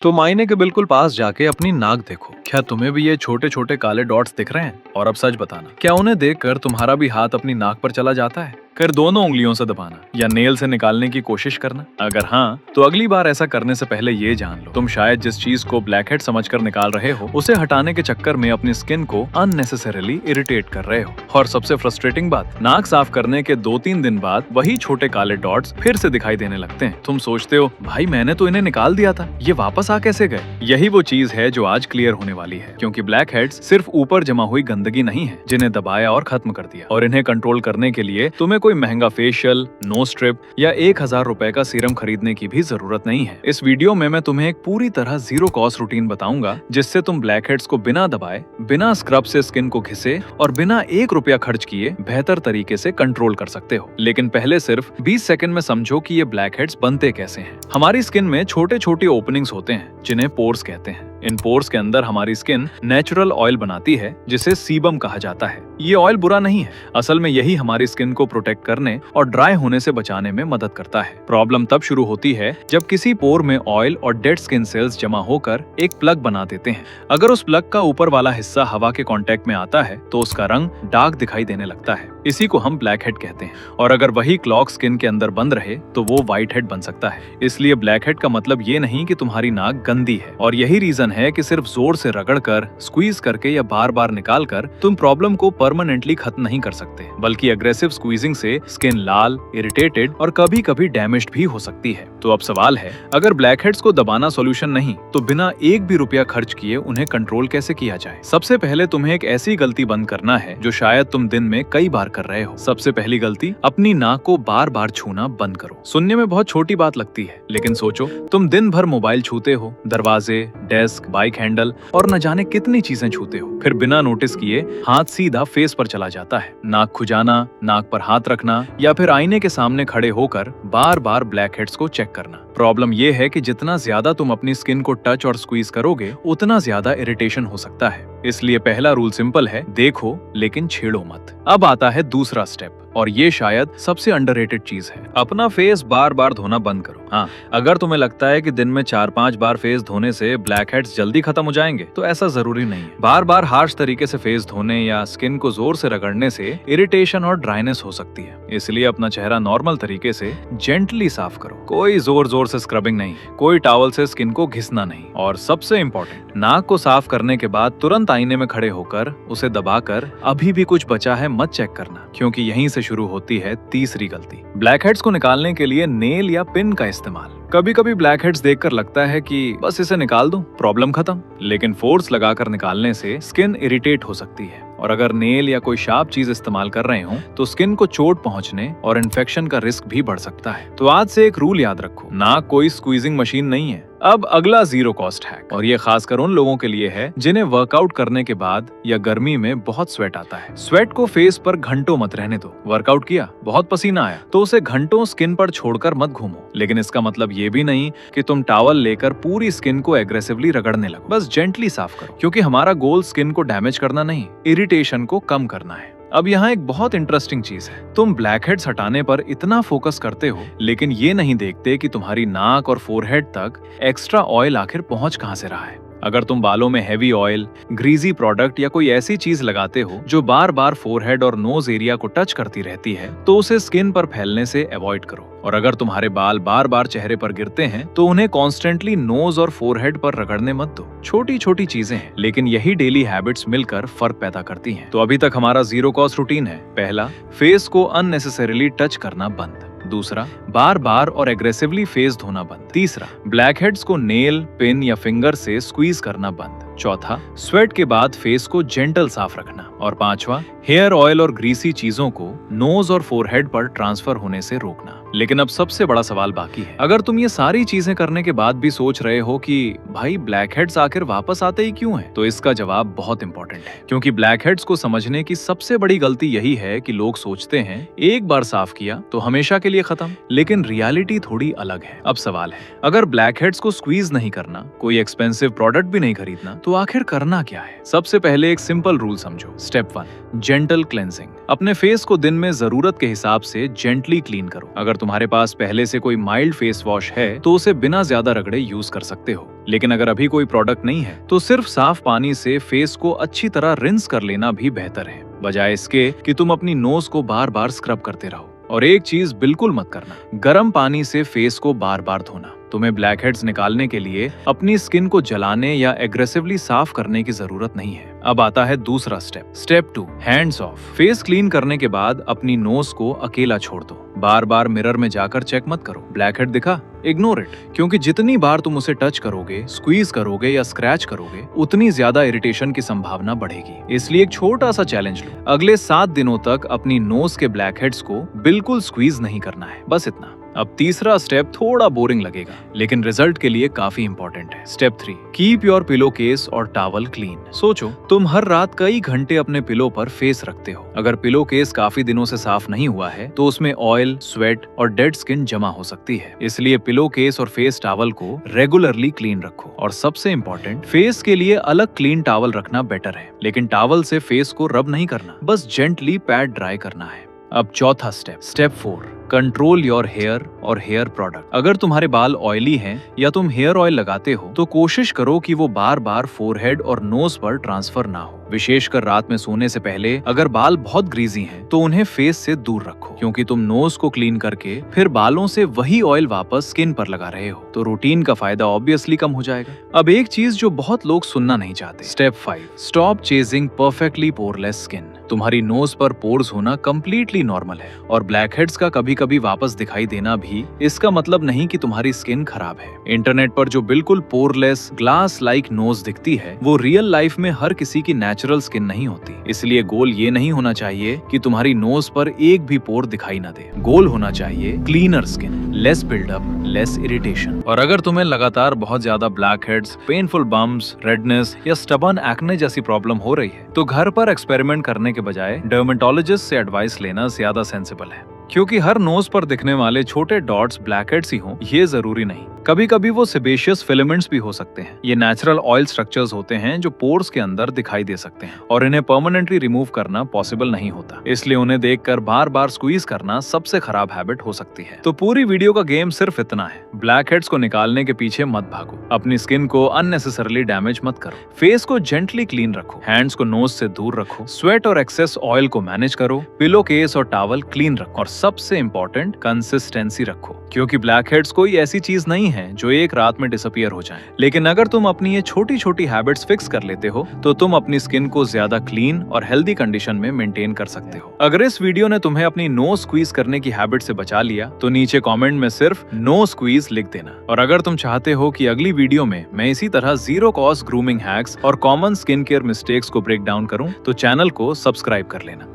तो आईने के बिल्कुल पास जाके अपनी नाक देखो। क्या तुम्हें भी ये छोटे छोटे काले डॉट्स दिख रहे हैं? और अब सच बताना, क्या उन्हें देखकर तुम्हारा भी हाथ अपनी नाक पर चला जाता है? फिर दोनों उंगलियों से दबाना या नेल से निकालने की कोशिश करना। अगर हाँ, तो अगली बार ऐसा करने से पहले ये जान लो, तुम शायद जिस चीज को ब्लैकहेड समझकर निकाल रहे हो, उसे हटाने के चक्कर में अपनी स्किन को अननेसेसरीली इरिटेट कर रहे हो। और सबसे फ्रस्ट्रेटिंग बात, नाक साफ करने के 2-3 दिन बाद वही छोटे काले डॉट्स फिर से दिखाई देने लगते हैं। तुम सोचते हो, भाई मैंने तो इन्हें निकाल दिया था, ये वापस आ कैसे गए? यही वो चीज है जो आज क्लियर होने वाली है, क्योंकि ब्लैक हेड्स सिर्फ ऊपर जमा हुई गंदगी नहीं है जिन्हें दबाया और खत्म कर दिया। और इन्हें कंट्रोल करने के लिए तुम्हें कोई महंगा फेशियल, नोज स्ट्रिप या 1000 रुपए का सीरम खरीदने की भी जरूरत नहीं है। इस वीडियो में मैं तुम्हें एक पूरी तरह जीरो कॉस्ट रूटीन बताऊंगा, जिससे तुम ब्लैक हेड्स को बिना दबाए, बिना स्क्रब से स्किन को घिसे और बिना 1 रुपया खर्च किए बेहतर तरीके से कंट्रोल कर सकते हो। लेकिन पहले सिर्फ 20 सेकंड में समझो कि ये ब्लैक हेड्स बनते कैसे हैं। हमारी स्किन में छोटे छोटे ओपनिंग्स होते हैं जिन्हें पोर्स कहते हैं। इन पोर्स के अंदर हमारी स्किन नेचुरल ऑयल बनाती है जिसे सीबम कहा जाता है। ये ऑयल बुरा नहीं है, असल में यही हमारी स्किन को प्रोटेक्ट करने और ड्राई होने से बचाने में मदद करता है। प्रॉब्लम तब शुरू होती है जब किसी पोर में ऑयल और डेड स्किन सेल्स जमा होकर एक प्लग बना देते हैं। अगर उस प्लग का ऊपर वाला हिस्सा हवा के कांटेक्ट में आता है तो उसका रंग डार्क दिखाई देने लगता है। इसी को हम ब्लैक हेड कहते हैं। और अगर वही क्लॉक स्किन के अंदर बंद रहे तो वो व्हाइट हेड बन सकता है। इसलिए ब्लैक हेड का मतलब ये नहीं कि तुम्हारी नाक गंदी है, और यही रीजन है कि सिर्फ जोर से रगड़कर, स्क्वीज करके या बार बार निकाल कर तुम प्रॉब्लम को परमानेंटली खत्म नहीं कर सकते, बल्कि एग्रेसिव स्क्वीजिंग से स्किन लाल, इरिटेटेड और कभी कभी डैमेज्ड भी हो सकती है। तो अब सवाल है, अगर ब्लैक हेड्स को दबाना सॉल्यूशन नहीं, तो बिना 1 भी रुपया खर्च किए उन्हें कंट्रोल कैसे किया जाए? सबसे पहले तुम्हें एक ऐसी गलती बंद करना है जो शायद तुम दिन में कई बार कर रहे हो। सबसे पहली गलती, अपनी नाक को बार बार छूना बंद करो। सुनने में बहुत छोटी बात लगती है, लेकिन सोचो, तुम दिन भर मोबाइल छूते हो, दरवाजे, डेस्क, बाइक हैंडल और न जाने कितनी चीजें छूते हो। फिर बिना नोटिस किए हाथ सीधा फेस पर चला जाता है। नाक खुजाना, नाक पर हाथ रखना या फिर आईने के सामने खड़े होकर बार बार ब्लैक हेड्स को चेक करना। प्रॉब्लम ये है कि जितना ज्यादा तुम अपनी स्किन को टच और स्क्वीज करोगे, उतना ज्यादा इरिटेशन हो सकता है। इसलिए पहला रूल सिंपल है, देखो लेकिन छेड़ो मत। अब आता है दूसरा स्टेप, और ये शायद सबसे अंडररेटेड चीज है। अपना फेस बार बार धोना बंद करो। हाँ, अगर तुम्हें लगता है कि दिन में 4-5 बार फेस धोने से ब्लैक हेड्स जल्दी खत्म हो जाएंगे, तो ऐसा जरूरी नहीं है। बार बार हार्श तरीके से फेस धोने या स्किन को जोर से रगड़ने से इरिटेशन और ड्राइनेस हो सकती है। इसलिए अपना चेहरा नॉर्मल तरीके से जेंटली साफ करो। कोई जोर जोर से स्क्रबिंग नहीं, कोई टॉवल से स्किन को घिसना नहीं। और सबसे इम्पोर्टेंट, नाक को साफ करने के बाद तुरंत आईने में खड़े होकर उसे दबाकर अभी भी कुछ बचा है मत चेक करना, क्योंकि यहीं से शुरू होती है तीसरी गलती, ब्लैक हेड्स को निकालने के लिए नेल या पिन का इस्तेमाल। कभी कभी ब्लैक हेड्स देखकर लगता है कि बस इसे निकाल दूं, प्रॉब्लम खत्म। लेकिन फोर्स लगाकर निकालने से स्किन इरिटेट हो सकती है, और अगर नेल या कोई शार्प चीज इस्तेमाल कर रहे हो तो स्किन को चोट पहुंचने और इन्फेक्शन का रिस्क भी बढ़ सकता है। तो आज से एक रूल याद रखो, नाक कोई स्क्वीजिंग मशीन नहीं है। अब अगला जीरो कॉस्ट हैक, और ये खासकर उन लोगों के लिए है जिन्हें वर्कआउट करने के बाद या गर्मी में बहुत स्वेट आता है। स्वेट को फेस पर घंटों मत रहने दो। वर्कआउट किया, बहुत पसीना आया, तो उसे घंटों स्किन पर छोड़कर मत घूमो। लेकिन इसका मतलब ये भी नहीं कि तुम टॉवल लेकर पूरी स्किन को एग्रेसिवली रगड़ने लगो। बस जेंटली साफ करो, क्योंकि हमारा गोल स्किन को डैमेज करना नहीं, इरिटेशन को कम करना है। अब यहाँ एक बहुत इंटरेस्टिंग चीज है, तुम ब्लैक हेड्स हटाने पर इतना फोकस करते हो, लेकिन ये नहीं देखते कि तुम्हारी नाक और फोरहेड तक एक्स्ट्रा ऑयल आखिर पहुंच कहां से रहा है। अगर तुम बालों में हैवी ऑयल, ग्रीजी प्रोडक्ट या कोई ऐसी चीज लगाते हो जो बार बार फोरहेड और नोज एरिया को टच करती रहती है, तो उसे स्किन पर फैलने से अवॉइड करो। और अगर तुम्हारे बाल बार बार चेहरे पर गिरते हैं, तो उन्हें कॉन्स्टेंटली नोज और फोरहेड पर रगड़ने मत दो। छोटी छोटी चीजें हैं, लेकिन यही डेली हैबिट्स मिलकर फर्क पैदा करती हैं। तो अभी तक हमारा जीरो कॉस्ट रूटीन है, पहला, फेस को अननेसेसरीली टच करना बंद। दूसरा, बार बार और एग्रेसिवली फेस धोना बंद। तीसरा, ब्लैक हेड्स को नेल, पिन या फिंगर से स्क्वीज करना बंद। चौथा, स्वेट के बाद फेस को जेंटल साफ रखना। और पांचवा, हेयर ऑयल और ग्रीसी चीजों को नोज और फोरहेड पर ट्रांसफर होने से रोकना। लेकिन अब सबसे बड़ा सवाल बाकी है। अगर तुम ये सारी चीजें करने के बाद भी सोच रहे हो कि भाई ब्लैक हेड्स आखिर वापस आते ही क्यों हैं, तो इसका जवाब बहुत इंपॉर्टेंट है। क्योंकि ब्लैक हेड्स को समझने की सबसे बड़ी गलती यही है कि लोग सोचते हैं एक बार साफ किया तो हमेशा के लिए खत्म, लेकिन रियलिटी थोड़ी अलग है। अब सवाल है, अगर ब्लैक हेड्स को स्क्वीज नहीं करना, कोई एक्सपेंसिव प्रोडक्ट भी नहीं खरीदना, तो आखिर करना क्या है? सबसे पहले एक सिंपल रूल समझो। Step 1, gentle cleansing. अपने फेस को दिन में जरूरत के हिसाब से जेंटली क्लीन करो। अगर तुम्हारे पास पहले से कोई माइल्ड फेस वॉश है तो उसे बिना ज्यादा रगड़े यूज कर सकते हो। लेकिन अगर अभी कोई प्रोडक्ट नहीं है तो सिर्फ साफ पानी से फेस को अच्छी तरह रिंस कर लेना भी बेहतर है, बजाय इसके कि तुम अपनी नोज को बार बार स्क्रब करते रहो। और एक चीज बिल्कुल मत करना, गर्म पानी से फेस को बार बार धोना। तुम्हें ब्लैक हेड्स निकालने के लिए अपनी स्किन को जलाने या एग्रेसिवली साफ करने की जरूरत नहीं है। अब आता है दूसरा step, step 2, hands of. Face clean करने के बाद अपनी नोज को अकेला छोड़ दो। बार बार मिरर में जाकर चेक मत करो, ब्लैक हेड दिखा, इग्नोर इट। क्योंकि जितनी बार तुम उसे टच करोगे, स्क्वीज करोगे या स्क्रैच करोगे, उतनी ज्यादा इरिटेशन की संभावना बढ़ेगी। इसलिए एक छोटा सा चैलेंज लो, अगले 7 दिनों तक अपनी नोज के ब्लैक हेड्स को बिल्कुल स्क्वीज नहीं करना है, बस इतना। अब तीसरा स्टेप थोड़ा बोरिंग लगेगा, लेकिन रिजल्ट के लिए काफी इंपॉर्टेंट है। Step 3, keep your pillow case और टॉवल क्लीन। सोचो, तुम हर रात कई घंटे अपने पिलो पर फेस रखते हो। अगर पिलो केस काफी दिनों से साफ नहीं हुआ है तो उसमें ऑयल, स्वेट और डेड स्किन जमा हो सकती है। इसलिए पिलो केस और फेस टॉवल को रेगुलरली क्लीन रखो। और सबसे इम्पोर्टेंट, फेस के लिए अलग क्लीन टॉवल रखना बेटर है, लेकिन टॉवल से फेस को रब नहीं करना, बस जेंटली पैड ड्राई करना है। अब चौथा step, step 4, control your hair और हेयर प्रोडक्ट। अगर तुम्हारे बाल ऑयली हैं या तुम हेयर ऑयल लगाते हो तो कोशिश करो कि वो बार बार फोरहेड और नोज पर ट्रांसफर ना हो। विशेषकर रात में सोने से पहले अगर बाल बहुत ग्रीजी हैं तो उन्हें फेस से दूर रखो, क्योंकि तुम नोज को क्लीन करके फिर बालों से वही ऑयल वापस स्किन पर लगा रहे हो, तो रूटीन का फायदा ऑब्वियसली कम हो जाएगा। अब एक चीज जो बहुत लोग सुनना नहीं चाहते, step 5, stop chasing perfectly poreless skin. तुम्हारी नोज पर पोर्स होना कम्प्लीटली नॉर्मल है, और ब्लैक हेड्स का कभी कभी वापस दिखाई देना भी इसका मतलब नहीं कि तुम्हारी स्किन खराब है। इंटरनेट पर जो बिल्कुल पोरलेस ग्लास लाइक नोज दिखती है वो रियल लाइफ में हर किसी की नेचुरल स्किन नहीं होती। इसलिए गोल ये नहीं होना चाहिए कि तुम्हारी नोज पर एक भी पोर दिखाई ना दे। गोल होना चाहिए cleaner skin, less buildup, less irritation. और अगर तुम्हें लगातार बहुत ज्यादा blackheads, painful bumps, redness या स्टबर्न एक्ने जैसी प्रॉब्लम हो रही है तो घर पर एक्सपेरिमेंट करने के बजाय डर्मेटोलॉजिस्ट से एडवाइस लेना ज्यादा सेंसिबल है। क्योंकि हर नोज पर दिखने वाले छोटे डॉट्स ब्लैक हेड्स ही हों ये जरूरी नहीं, कभी कभी वो सेबेशियस फिलामेंट्स भी हो सकते हैं। ये नेचुरल ऑयल स्ट्रक्चर्स होते हैं जो पोर्स के अंदर दिखाई दे सकते हैं, और इन्हें परमानेंटली रिमूव करना पॉसिबल नहीं होता। इसलिए उन्हें देखकर बार बार स्क्वीज करना सबसे खराब हैबिट हो सकती है। तो पूरी वीडियो का गेम सिर्फ इतना है, ब्लैक हेड्स को निकालने के पीछे मत भागो, अपनी स्किन को अननेसेसरली डैमेज मत करो, फेस को जेंटली क्लीन रखो, हैंड्स को नोज से दूर रखो, स्वेट और एक्सेस ऑयल को मैनेज करो, पिलो केस और टॉवल क्लीन रखो, और सबसे इंपॉर्टेंट, कंसिस्टेंसी रखो। क्योंकि ब्लैक हेड्स कोई ऐसी चीज नहीं है जो एक रात में डिसअपीयर हो जाए, लेकिन अगर तुम अपनी ये छोटी छोटी हैबिट्स फिक्स कर लेते हो तो तुम अपनी स्किन को ज्यादा क्लीन और हेल्दी कंडीशन में मेंटेन कर सकते हो। अगर इस वीडियो ने तुम्हें अपनी नो स्क्वीज करने की हैबिट से बचा लिया तो नीचे कमेंट में सिर्फ नो स्क्वीज लिख देना। और अगर तुम चाहते हो कि अगली वीडियो में मैं इसी तरह जीरो कॉस्ट ग्रूमिंग हैक्स और कॉमन स्किन केयर मिस्टेक्स को ब्रेक डाउन करूं तो चैनल को सब्सक्राइब कर लेना।